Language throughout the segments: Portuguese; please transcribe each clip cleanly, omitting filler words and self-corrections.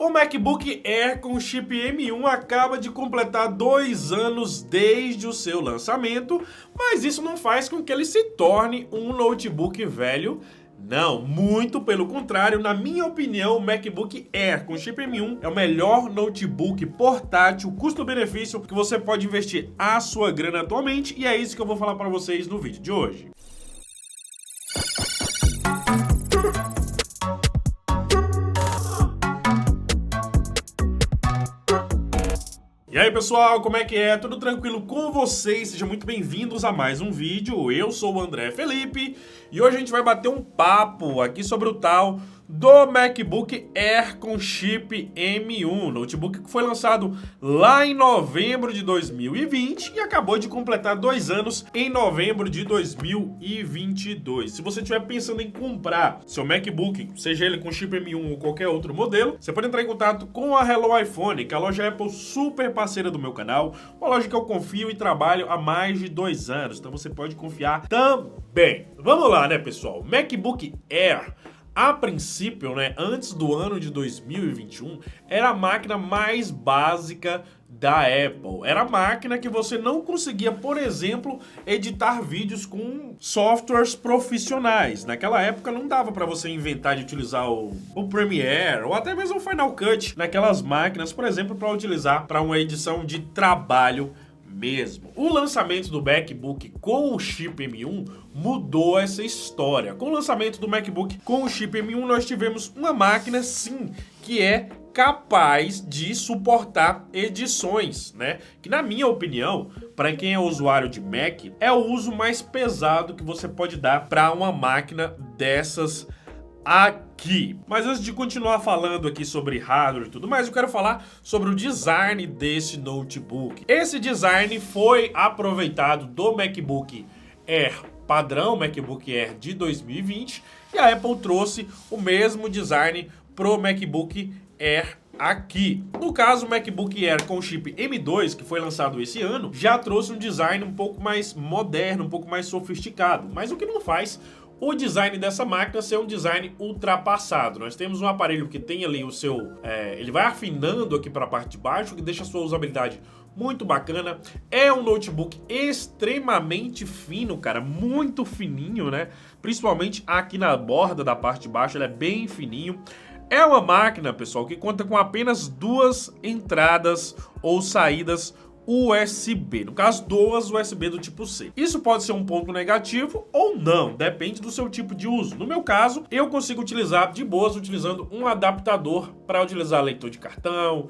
O MacBook Air com chip M1 acaba de completar 2 anos desde o seu lançamento, mas isso não faz com que ele se torne um notebook velho. Não, muito pelo contrário, na minha opinião, o MacBook Air com chip M1 é o melhor notebook portátil, custo-benefício que você pode investir a sua grana atualmente, e é isso que eu vou falar para vocês no vídeo de hoje. E aí pessoal, como é que é? Tudo tranquilo com vocês? Sejam muito bem-vindos a mais um vídeo. Eu sou o André Felipe e hoje a gente vai bater um papo aqui sobre o tal do MacBook Air com chip M1, notebook que foi lançado lá em novembro de 2020 e acabou de completar 2 anos em novembro de 2022. Se você estiver pensando em comprar seu MacBook, seja ele com chip M1 ou qualquer outro modelo, você pode entrar em contato com a Hello iPhone, que é a loja Apple super parceira do meu canal, uma loja que eu confio e trabalho há mais de 2 anos, então você pode confiar também. Vamos lá, né, pessoal? MacBook Air, a princípio, né, antes do ano de 2021, era a máquina mais básica da Apple. Era a máquina que você não conseguia, por exemplo, editar vídeos com softwares profissionais. Naquela época não dava para você inventar de utilizar o Premiere ou até mesmo o Final Cut naquelas máquinas, por exemplo, para utilizar para uma edição de trabalho mesmo. O lançamento do MacBook com o chip M1 mudou essa história. Com o lançamento do MacBook com o chip M1, nós tivemos uma máquina, sim, que é capaz de suportar edições, né? Que, na minha opinião, para quem é usuário de Mac, é o uso mais pesado que você pode dar para uma máquina dessas aqui. Mas antes de continuar falando aqui sobre hardware e tudo mais, eu quero falar sobre o design desse notebook. Esse design foi aproveitado do MacBook Air padrão, MacBook Air de 2020, e a Apple trouxe o mesmo design pro MacBook Air aqui. No caso, o MacBook Air com chip M2, que foi lançado esse ano, já trouxe um design um pouco mais moderno, um pouco mais sofisticado, mas o que não faz o design dessa máquina ser um design ultrapassado. Nós temos um aparelho que tem ali o seu... ele vai afinando aqui para a parte de baixo, que deixa a sua usabilidade muito bacana. É um notebook extremamente fino, cara, muito fininho, né? Principalmente aqui na borda da parte de baixo, ele é bem fininho. É uma máquina, pessoal, que conta com apenas 2 entradas ou saídas USB, no caso 2 USB do tipo C. Isso pode ser um ponto negativo ou não, depende do seu tipo de uso. No meu caso, eu consigo utilizar de boas utilizando um adaptador para utilizar leitor de cartão,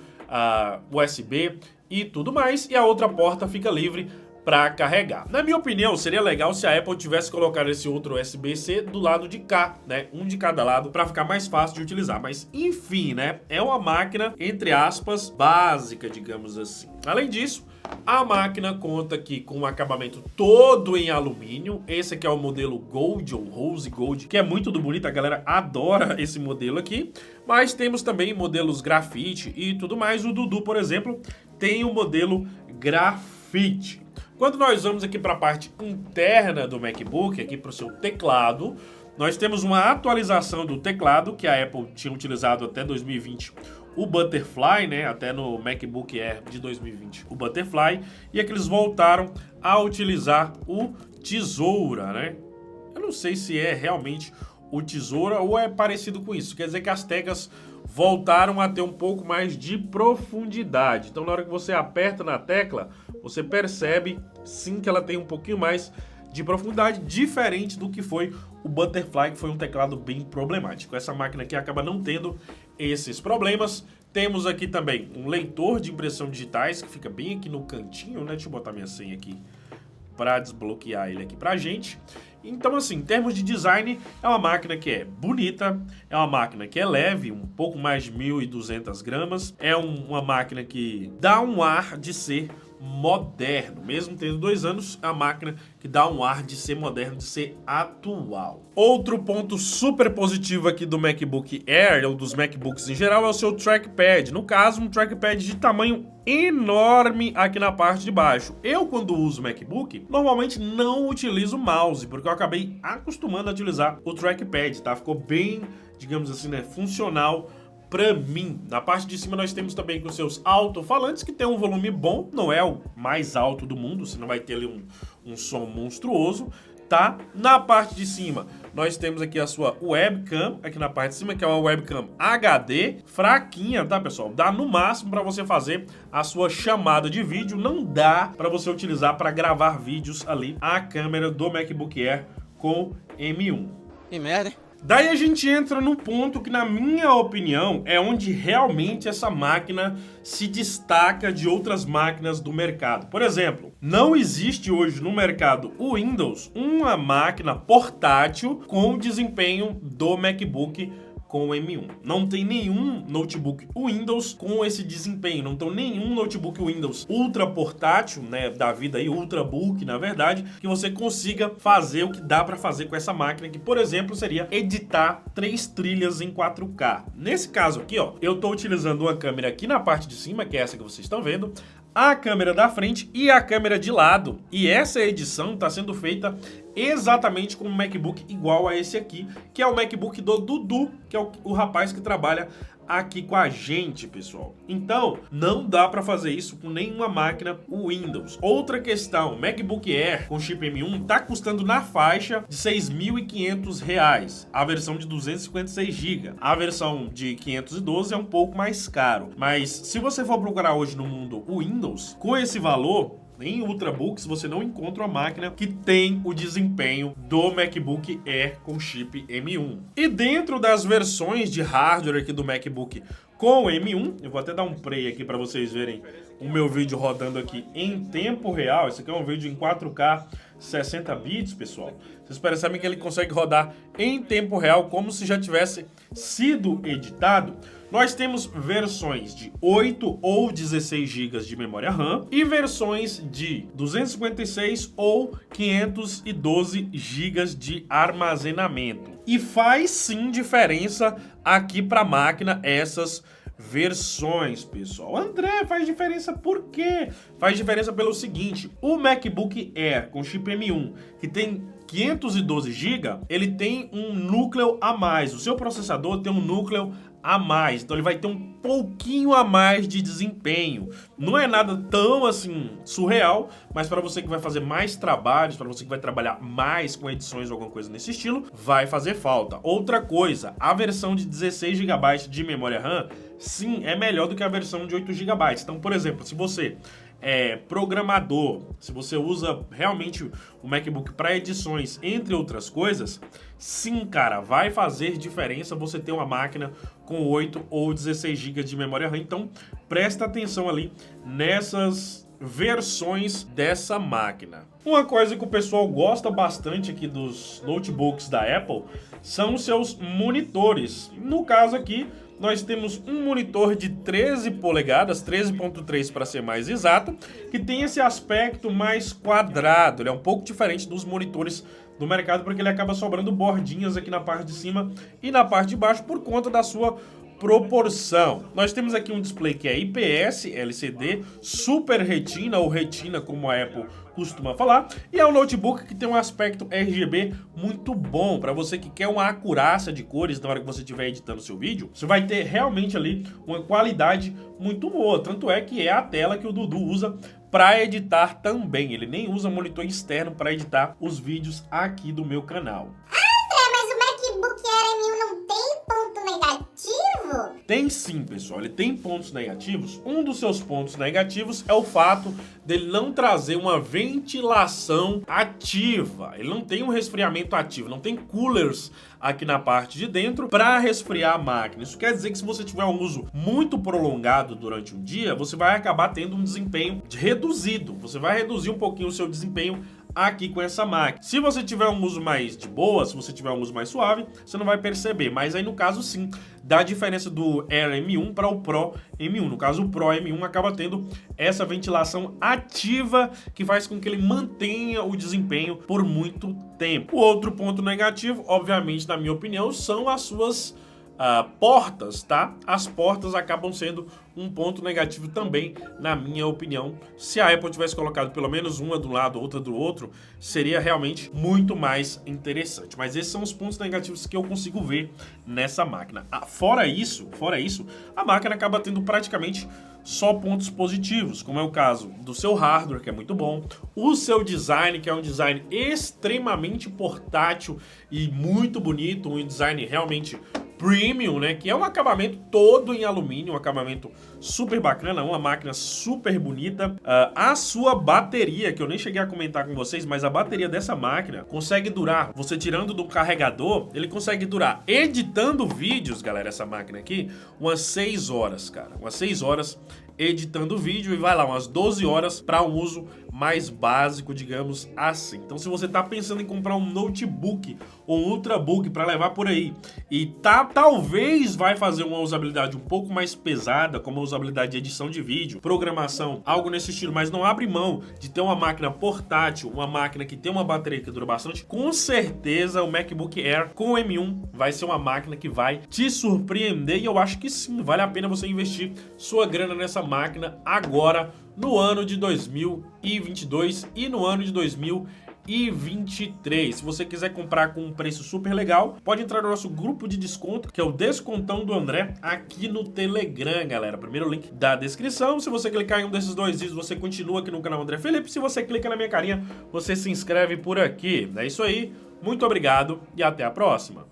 USB e tudo mais, e a outra porta fica livre para carregar. Na minha opinião, seria legal se a Apple tivesse colocado esse outro USB-C do lado de cá, né? Um de cada lado, para ficar mais fácil de utilizar. Mas, enfim, né? É uma máquina, entre aspas, básica, digamos assim. Além disso, a máquina conta aqui com um acabamento todo em alumínio. Esse aqui é o modelo Gold, ou Rose Gold, que é muito bonito, a galera adora esse modelo aqui. Mas temos também modelos grafite e tudo mais. O Dudu, por exemplo, tem o modelo grafite. Quando nós vamos aqui para a parte interna do MacBook, aqui para o seu teclado, nós temos uma atualização do teclado que a Apple tinha utilizado até 2020, o Butterfly, né? Até no MacBook Air de 2020, o Butterfly, e aqui eles voltaram a utilizar o Tesoura, né? Eu não sei se é realmente o Tesoura ou é parecido com isso. Quer dizer que as teclas voltaram a ter um pouco mais de profundidade. Então, na hora que você aperta na tecla, você percebe sim que ela tem um pouquinho mais de profundidade, diferente do que foi o Butterfly, que foi um teclado bem problemático. Essa máquina aqui acaba não tendo esses problemas. Temos aqui também um leitor de impressão digitais, que fica bem aqui no cantinho, né? Deixa eu botar minha senha aqui para desbloquear ele aqui pra gente. Então, assim, em termos de design, é uma máquina que é bonita, é uma máquina que é leve, um pouco mais de 1.200 gramas, é uma máquina que dá um ar de ser moderno, mesmo tendo 2 anos, é a máquina que dá um ar de ser moderno, de ser atual. Outro ponto super positivo aqui do MacBook Air, ou dos MacBooks em geral, é o seu trackpad. No caso, um trackpad de tamanho enorme aqui na parte de baixo. Eu, quando uso MacBook, normalmente não utilizo mouse, porque eu acabei acostumando a utilizar o trackpad, tá? Ficou bem, digamos assim, né, funcional pra mim. Na parte de cima nós temos também com seus alto-falantes, que tem um volume bom, não é o mais alto do mundo, você não vai ter ali um som monstruoso, tá? Na parte de cima nós temos aqui a sua webcam, aqui na parte de cima, que é uma webcam HD, fraquinha, tá, pessoal? Dá no máximo para você fazer a sua chamada de vídeo, não dá para você utilizar para gravar vídeos ali a câmera do MacBook Air com M1. Que merda, hein? Daí a gente entra no ponto que, na minha opinião, é onde realmente essa máquina se destaca de outras máquinas do mercado. Por exemplo, não existe hoje no mercado Windows uma máquina portátil com o desempenho do MacBook com o M1. Não tem nenhum notebook Windows com esse desempenho, não tem nenhum notebook Windows ultra portátil, né, da vida aí, ultrabook, na verdade, que você consiga fazer o que dá para fazer com essa máquina, que, por exemplo, seria editar 3 trilhas em 4K. Nesse caso aqui, ó, eu tô utilizando uma câmera aqui na parte de cima, que é essa que vocês estão vendo, a câmera da frente e a câmera de lado. E essa edição está sendo feita exatamente com um MacBook igual a esse aqui, que é o MacBook do Dudu, que é o rapaz que trabalha aqui com a gente, pessoal. Então, não dá para fazer isso com nenhuma máquina Windows. Outra questão, MacBook Air com chip M1 tá custando na faixa de R$ 6.500, a versão de 256 GB. A versão de 512 é um pouco mais caro, mas se você for procurar hoje no mundo Windows, com esse valor, em Ultrabooks você não encontra uma máquina que tem o desempenho do MacBook Air com chip M1. E dentro das versões de hardware aqui do MacBook com M1, eu vou até dar um play aqui para vocês verem o meu vídeo rodando aqui em tempo real. Esse aqui é um vídeo em 4K 60 bits, pessoal. Vocês percebem que ele consegue rodar em tempo real como se já tivesse sido editado. Nós temos versões de 8 ou 16 GB de memória RAM e versões de 256 ou 512 GB de armazenamento. E faz sim diferença aqui para a máquina essas versões, pessoal. André, faz diferença por quê? Faz diferença pelo seguinte, o MacBook Air com chip M1, que tem 512 GB, ele tem um núcleo a mais. O seu processador tem um núcleo a mais, então ele vai ter um pouquinho a mais de desempenho. Não é nada tão assim surreal, mas para você que vai fazer mais trabalhos, para você que vai trabalhar mais com edições ou alguma coisa nesse estilo, vai fazer falta. Outra coisa, a versão de 16 GB de memória RAM, sim, é melhor do que a versão de 8 GB. Então, por exemplo, se você é programador, se você usa realmente o MacBook para edições, entre outras coisas, sim, cara, vai fazer diferença você ter uma máquina com 8 ou 16 GB de memória RAM. Então, presta atenção ali nessas versões dessa máquina. Uma coisa que o pessoal gosta bastante aqui dos notebooks da Apple são os seus monitores. No caso aqui, nós temos um monitor de 13 polegadas, 13.3 para ser mais exato, que tem esse aspecto mais quadrado. Ele é um pouco diferente dos monitores do mercado, porque ele acaba sobrando bordinhas aqui na parte de cima e na parte de baixo por conta da sua proporção. Nós temos aqui um display que é IPS, LCD, Super Retina ou Retina, como a Apple costuma falar, e é um notebook que tem um aspecto RGB muito bom para você que quer uma acurácia de cores na hora que você estiver editando seu vídeo. Você vai ter realmente ali uma qualidade muito boa, tanto é que é a tela que o Dudu usa para editar também. Ele nem usa monitor externo para editar os vídeos aqui do meu canal. Mas o MacBook Air M1 não tem ponto negativo? Tem sim, pessoal, ele tem pontos negativos. Um dos seus pontos negativos é o fato dele não trazer uma ventilação ativa. Ele não tem um resfriamento ativo, não tem coolers aqui na parte de dentro para resfriar a máquina. Isso quer dizer que se você tiver um uso muito prolongado durante um dia, você vai acabar tendo um desempenho reduzido. Você vai reduzir um pouquinho o seu desempenho aqui com essa máquina. Se você tiver um uso mais de boa, se você tiver um uso mais suave, você não vai perceber. Mas aí no caso sim, dá diferença do Air M1 para o Pro M1. No caso o Pro M1 acaba tendo essa ventilação ativa que faz com que ele mantenha o desempenho por muito tempo. O outro ponto negativo, obviamente, na minha opinião, são as suas portas, tá? As portas acabam sendo um ponto negativo também, na minha opinião. Se a Apple tivesse colocado pelo menos uma do lado, outra do outro, seria realmente muito mais interessante. Mas esses são os pontos negativos que eu consigo ver nessa máquina. Fora isso, a máquina acaba tendo praticamente só pontos positivos, como é o caso do seu hardware, que é muito bom, o seu design, que é um design extremamente portátil e muito bonito, um design realmente premium, né, que é um acabamento todo em alumínio, um acabamento super bacana, uma máquina super bonita. A sua bateria, que eu nem cheguei a comentar com vocês, mas a bateria dessa máquina consegue durar, você tirando do carregador, ele consegue durar, editando vídeos, galera, essa máquina aqui, umas 6 horas, cara, umas 6 horas editando vídeo e vai lá, umas 12 horas para um uso mais básico, digamos assim. Então, se você tá pensando em comprar um notebook ou um ultrabook para levar por aí e talvez vai fazer uma usabilidade um pouco mais pesada, como a usabilidade de edição de vídeo, programação, algo nesse estilo, mas não abre mão de ter uma máquina portátil, uma máquina que tem uma bateria que dura bastante, com certeza o MacBook Air com o M1 vai ser uma máquina que vai te surpreender e eu acho que sim, vale a pena você investir sua grana nessa máquina agora no ano de 2022 e no ano de 2023. Se você quiser comprar com um preço super legal, pode entrar no nosso grupo de desconto, que é o Descontão do André, aqui no Telegram, galera. Primeiro link da descrição. Se você clicar em um desses dois vídeos, você continua aqui no canal André Felipe. Se você clica na minha carinha, você se inscreve por aqui. É isso aí. Muito obrigado e até a próxima.